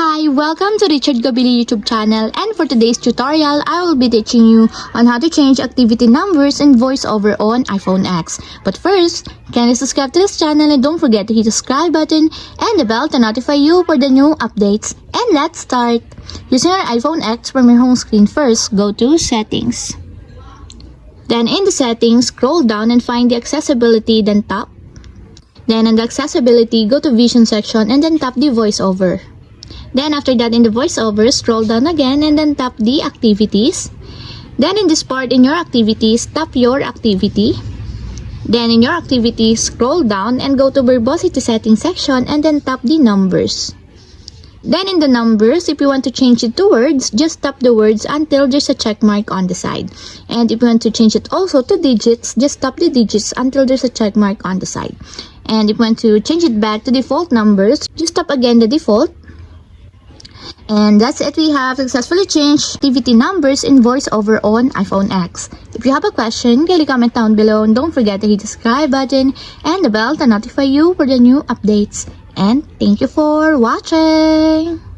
Hi, welcome to Richard Gabili YouTube channel, and for today's tutorial, I will be teaching you on how to change activity numbers in voiceover on iPhone X. But first, kindly subscribe to this channel and don't forget to hit the subscribe button and the bell to notify you for the new updates. And let's start! Using our iPhone X from your home screen, first go to Settings. Then in the Settings, scroll down and find the Accessibility, then tap. Then in the Accessibility, go to Vision section and then tap the voiceover. Then after that, in the voiceover, scroll down again and then tap the activities. Then in this part, in your activities, tap your activity. Then in your activities, scroll down and go to verbosity settings section and then tap the numbers. Then in the numbers, if you want to change it to words, just tap the words until there's a check mark on the side. And if you want to change it also to digits, just tap the digits until there's a check mark on the side. And if you want to change it back to default numbers, just tap again the default. And that's it, we have successfully changed activity numbers in voiceover on iPhone X. If you have a question, kindly comment down below and don't forget to hit the subscribe button and the bell to notify you for the new updates. And thank you for watching!